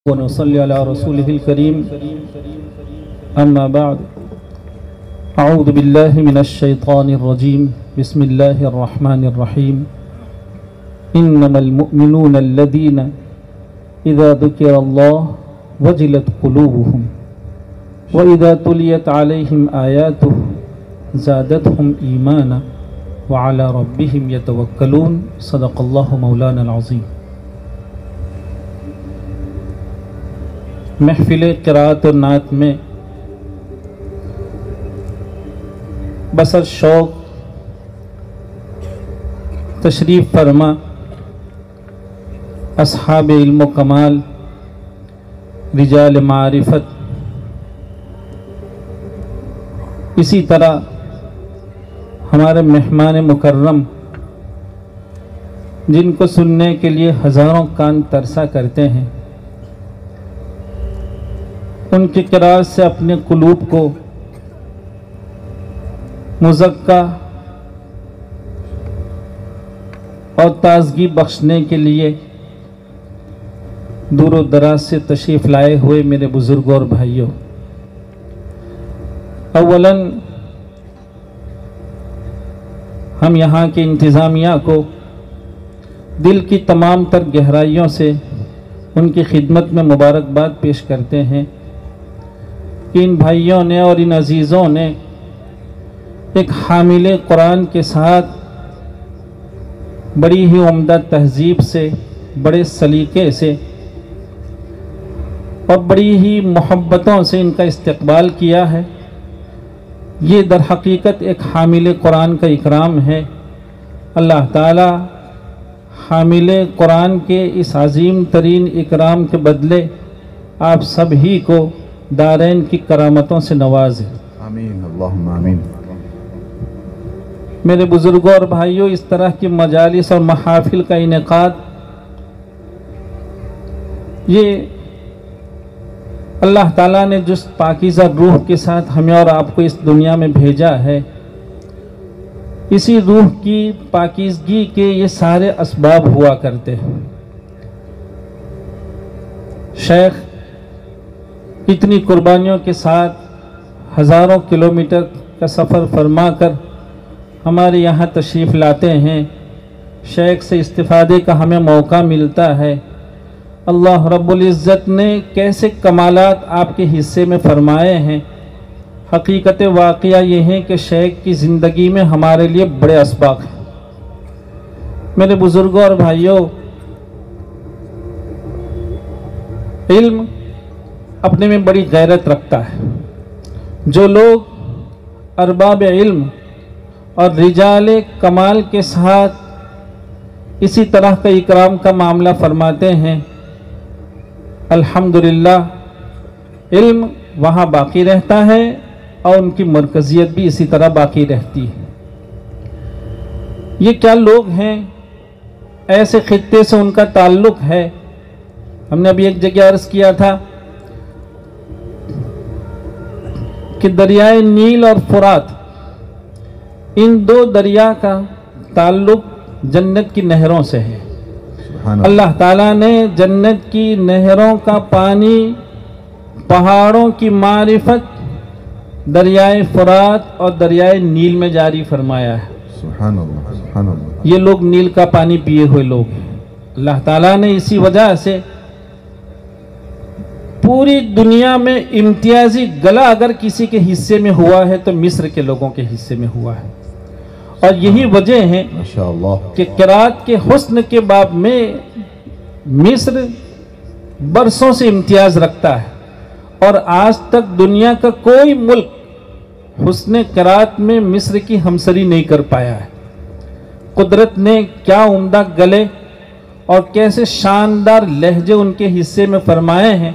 ونصلي على رسوله الكريم أما بعد أعوذ بالله من الشيطان الرجيم بسم الله الرحمن الرحيم إنما المؤمنون الذين إذا ذكر الله وجلت قلوبهم وإذا تليت عليهم آياته زادتهم إيمانا وعلى ربهم يتوكلون صدق الله مولانا العظيم۔ محفل قرأت و نعت میں بسر شوق تشریف فرما اصحاب علم و کمال، رجال معرفت، اسی طرح ہمارے مہمان مکرم جن کو سننے کے لیے ہزاروں کان ترسا کرتے ہیں، ان کی قرأت سے اپنے قلوب کو مزکہ اور تازگی بخشنے کے لیے دور و دراز سے تشریف لائے ہوئے میرے بزرگوں اور بھائیوں، اولاً ہم یہاں کی انتظامیہ کو دل کی تمام تر گہرائیوں سے ان کی خدمت میں مبارکباد پیش کرتے ہیں کہ ان بھائیوں نے اور ان عزیزوں نے ایک حامل قرآن کے ساتھ بڑی ہی عمدہ تہذیب سے، بڑے سلیقے سے اور بڑی ہی محبتوں سے ان کا استقبال کیا ہے۔ یہ در حقیقت ایک حامل قرآن کا اکرام ہے۔ اللہ تعالی حامل قرآن کے اس عظیم ترین اکرام کے بدلے آپ سب ہی کو دارین کی کرامتوں سے نوازے، آمین، اللہم آمین۔ میرے بزرگوں اور بھائیوں، اس طرح کی مجالس اور محافل کا انعقاد یہ اللہ تعالیٰ نے جس پاکیزہ روح کے ساتھ ہمیں اور آپ کو اس دنیا میں بھیجا ہے، اسی روح کی پاکیزگی کے یہ سارے اسباب ہوا کرتے ہیں۔ شیخ اتنی قربانیوں کے ساتھ ہزاروں کلومیٹر کا سفر فرما کر ہمارے یہاں تشریف لاتے ہیں، شیخ سے استفادے کا ہمیں موقع ملتا ہے۔ اللہ رب العزت نے کیسے کمالات آپ کے حصے میں فرمائے ہیں۔ حقیقت واقعہ یہ ہے کہ شیخ کی زندگی میں ہمارے لیے بڑے اسباق ہیں۔ میرے بزرگوں اور بھائیوں، علم اپنے میں بڑی غیرت رکھتا ہے۔ جو لوگ ارباب علم اور رجال کمال کے ساتھ اسی طرح کا اکرام کا معاملہ فرماتے ہیں، الحمدللہ علم وہاں باقی رہتا ہے اور ان کی مرکزیت بھی اسی طرح باقی رہتی ہے۔ یہ کیا لوگ ہیں، ایسے خطے سے ان کا تعلق ہے۔ ہم نے ابھی ایک جگہ عرض کیا تھا کہ دریائے نیل اور فرات، ان دو دریا کا تعلق جنت کی نہروں سے ہے۔ اللہ تعالیٰ نے جنت کی نہروں کا پانی، پہاڑوں کی معرفت دریائے فرات اور دریائے نیل میں جاری فرمایا ہے۔ سبحان اللہ، سبحان اللہ۔ یہ لوگ نیل کا پانی پیے ہوئے لوگ ہیں۔ اللہ تعالیٰ نے اسی وجہ سے پوری دنیا میں امتیازی گلہ اگر کسی کے حصے میں ہوا ہے تو مصر کے لوگوں کے حصے میں ہوا ہے، اور یہی وجہ ہے کہ قرأت کے حسن کے باب میں مصر برسوں سے امتیاز رکھتا ہے، اور آج تک دنیا کا کوئی ملک حسن قرأت میں مصر کی ہمسری نہیں کر پایا ہے۔ قدرت نے کیا عمدہ گلے اور کیسے شاندار لہجے ان کے حصے میں فرمائے ہیں،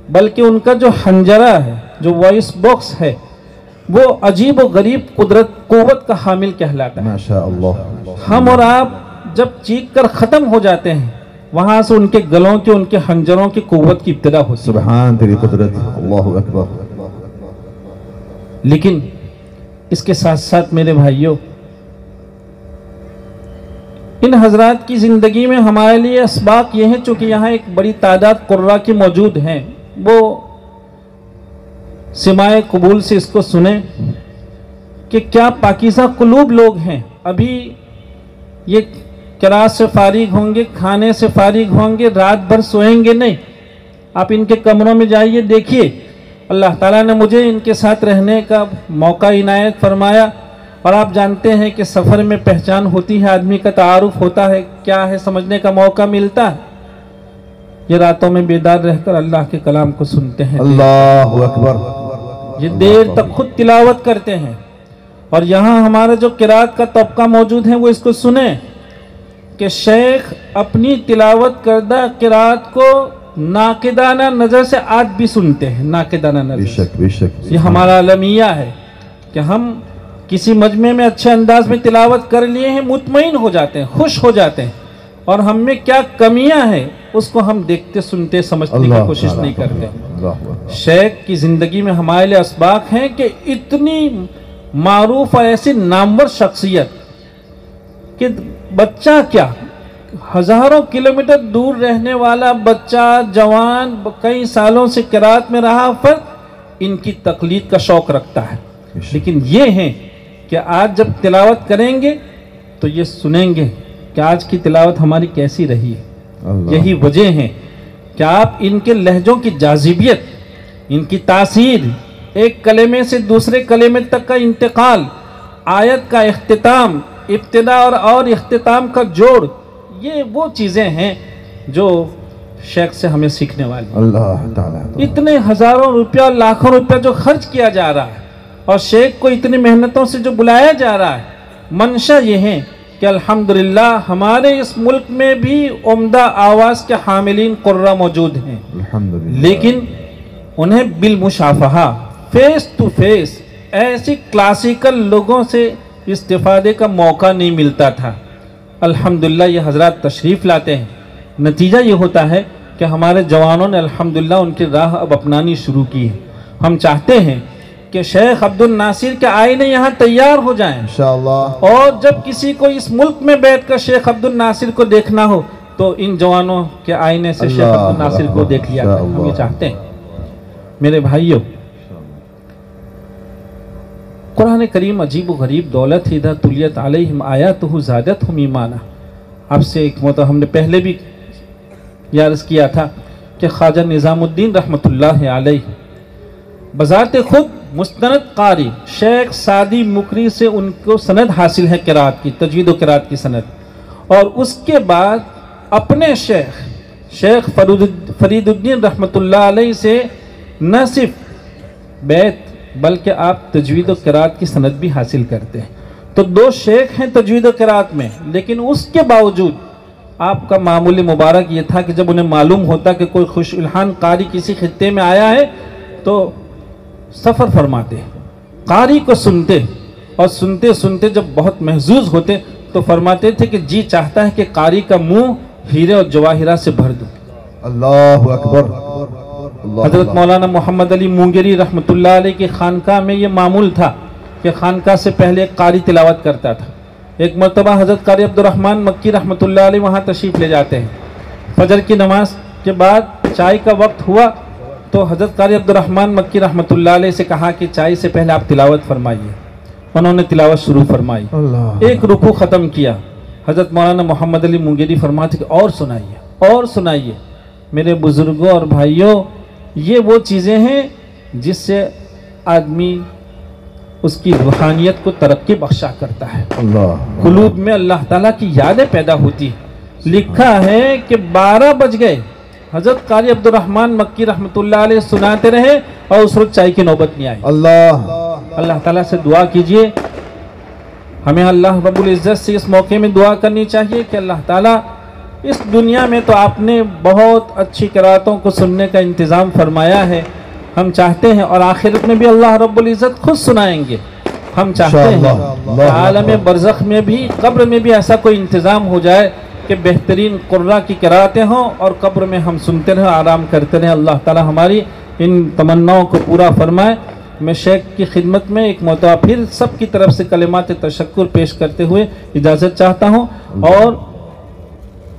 بلکہ ان کا جو حنجرہ ہے، جو وائس باکس ہے، وہ عجیب و غریب قوت کا حامل کہلاتا ہے۔ ماشاءاللہ۔ ہم اور آپ جب چیخ کر ختم ہو جاتے ہیں، وہاں سے ان کے گلوں کے، ان کے حنجروں کی قوت کی ابتدا ہوتی ہے۔ سبحان تیری قدرت، اللہ اکبر۔ لیکن اس کے ساتھ ساتھ میرے بھائیوں، ان حضرات کی زندگی میں ہمارے لیے اسباق یہ ہیں، چونکہ یہاں ایک بڑی تعداد قرہ کی موجود ہیں، وہ سماع قبول سے اس کو سنیں کہ کیا پاکیزہ قلوب لوگ ہیں۔ ابھی یہ قرات سے فارغ ہوں گے، کھانے سے فارغ ہوں گے، رات بھر سوئیں گے نہیں۔ آپ ان کے کمروں میں جائیے، دیکھیے اللہ تعالیٰ نے مجھے ان کے ساتھ رہنے کا موقع عنایت فرمایا، اور آپ جانتے ہیں کہ سفر میں پہچان ہوتی ہے، آدمی کا تعارف ہوتا ہے، کیا ہے سمجھنے کا موقع ملتا ہے۔ یہ راتوں میں بیدار رہ کر اللہ کے کلام کو سنتے ہیں، اللہ اکبر، یہ دیر تک خود تلاوت کرتے ہیں، اور یہاں ہمارا جو قرات کا طبقہ موجود ہے وہ اس کو سنیں کہ شیخ اپنی تلاوت کردہ قرات کو ناقدانہ نظر سے آج بھی سنتے ہیں، ناقدانہ نظر سے۔ بے شک یہ ہمارا المیہ ہے کہ ہم کسی مجمع میں اچھے انداز میں تلاوت کر لیے ہیں، مطمئن ہو جاتے ہیں، خوش ہو جاتے ہیں، اور ہم میں کیا کمیاں ہیں اس کو ہم دیکھتے سنتے سمجھنے کی کوشش نہیں کرتے۔ شیخ کی زندگی میں ہمارے لیے اسباق ہیں کہ اتنی معروف اور ایسی نامور شخصیت کہ بچہ کیا، ہزاروں کلومیٹر دور رہنے والا بچہ، جوان، کئی سالوں سے قرات میں رہا فرد ان کی تقلید کا شوق رکھتا ہے، لیکن یہ ہیں کہ آج جب تلاوت کریں گے تو یہ سنیں گے کہ آج کی تلاوت ہماری کیسی رہی ہے۔ یہی وجہ ہے کہ آپ ان کے لہجوں کی جاذبیت، ان کی تاثیر، ایک کلمے سے دوسرے کلمے تک کا انتقال، آیت کا اختتام، ابتدا اور اختتام کا جوڑ، یہ وہ چیزیں ہیں جو شیخ سے ہمیں سیکھنے والی ہیں۔ اللہ تعالیٰ اتنے ہزاروں روپیہ اور لاکھوں روپیہ جو خرچ کیا جا رہا ہے، اور شیخ کو اتنی محنتوں سے جو بلایا جا رہا ہے، منشا یہ ہے کہ الحمدللہ ہمارے اس ملک میں بھی عمدہ آواز کے حاملین قرہ موجود ہیں، لیکن انہیں بالمشافہہ، فیس ٹو فیس ایسی کلاسیکل لوگوں سے استفادے کا موقع نہیں ملتا تھا۔ الحمدللہ یہ حضرات تشریف لاتے ہیں، نتیجہ یہ ہوتا ہے کہ ہمارے جوانوں نے الحمدللہ ان کی راہ اب اپنانی شروع کی ہے۔ ہم چاہتے ہیں کہ شیخ عبد الناصر کے آئینے یہاں تیار ہو جائیں انشاءاللہ، اور جب کسی کو اس ملک میں بیٹھ کر شیخ عبد الناصر کو دیکھنا ہو تو ان جوانوں کے آئینے سے شیخ عبد الناصر کو دیکھ لیا کریں۔ ہم یہ چاہتے ہیں میرے بھائیوں، قرآن کریم عجیب و غریب دولت اذا تلیت علیہم آیاتہ زادتہم ایمانا۔ آپ سے ایک مرتبہ ہم نے پہلے بھی عرض کیا تھا کہ خواجہ نظام الدین رحمۃ اللہ علیہ بذات خود مستند قاری شیخ سعدی مکری سے ان کو سند حاصل ہے قرات کی، تجوید و قرات کی سند، اور اس کے بعد اپنے شیخ فرید الدین رحمۃ اللہ علیہ سے نہ صرف بیت بلکہ آپ تجوید و قرات کی سند بھی حاصل کرتے ہیں۔ تو دو شیخ ہیں تجوید و قرات میں، لیکن اس کے باوجود آپ کا معمول مبارک یہ تھا کہ جب انہیں معلوم ہوتا کہ کوئی خوش الحان قاری کسی خطے میں آیا ہے تو سفر فرماتے، قاری کو سنتے، اور سنتے سنتے جب بہت محظوظ ہوتے تو فرماتے تھے کہ جی چاہتا ہے کہ قاری کا منہ ہیرے اور جواہرات سے بھر دوں۔ اللہ اکبر۔ حضرت مولانا محمد علی مونگری رحمۃ اللہ علیہ کی خانقاہ میں یہ معمول تھا کہ خانقاہ سے پہلے ایک قاری تلاوت کرتا تھا۔ ایک مرتبہ حضرت قاری عبد الرحمن مکی رحمۃ اللہ علیہ وہاں تشریف لے جاتے ہیں۔ فجر کی نماز کے بعد چائے کا وقت ہوا تو حضرت قاری عبد الرحمن مکی رحمۃ اللہ علیہ سے کہا کہ چائے سے پہلے آپ تلاوت فرمائیے۔ انہوں نے تلاوت شروع فرمائی، ایک رکوع ختم کیا، حضرت مولانا محمد علی مونگری فرماتے کہ اور سنائیے۔ میرے بزرگوں اور بھائیوں، یہ وہ چیزیں ہیں جس سے آدمی اس کی روحانیت کو ترقی بخشا کرتا ہے، قلوب میں اللہ تعالیٰ کی یادیں پیدا ہوتی ہیں۔ لکھا ہے کہ 12 بج گئے، حضرت قاری عبد الرحمن مکی رحمۃ اللہ علیہ سناتے رہے اور اس روز چائے کی نوبت نہیں آئی۔ اللہ تعالیٰ سے دعا کیجئے، ہمیں اللہ رب العزت سے اس موقع میں دعا کرنی چاہیے کہ اللہ تعالیٰ اس دنیا میں تو آپ نے بہت اچھی قراتوں کو سننے کا انتظام فرمایا ہے، ہم چاہتے ہیں، اور آخرت میں بھی اللہ رب العزت خود سنائیں گے، ہم چاہتے ہیں کہ عالم برزخ میں بھی، قبر میں بھی ایسا کوئی انتظام ہو جائے کہ بہترین قرہ کی قراتیں ہوں اور قبر میں ہم سنتے رہیں، آرام کرتے رہیں۔ اللہ تعالی ہماری ان تمناؤں کو پورا فرمائے۔ میں شیخ کی خدمت میں ایک مرتبہ پھر سب کی طرف سے کلمات تشکر پیش کرتے ہوئے اجازت چاہتا ہوں، اور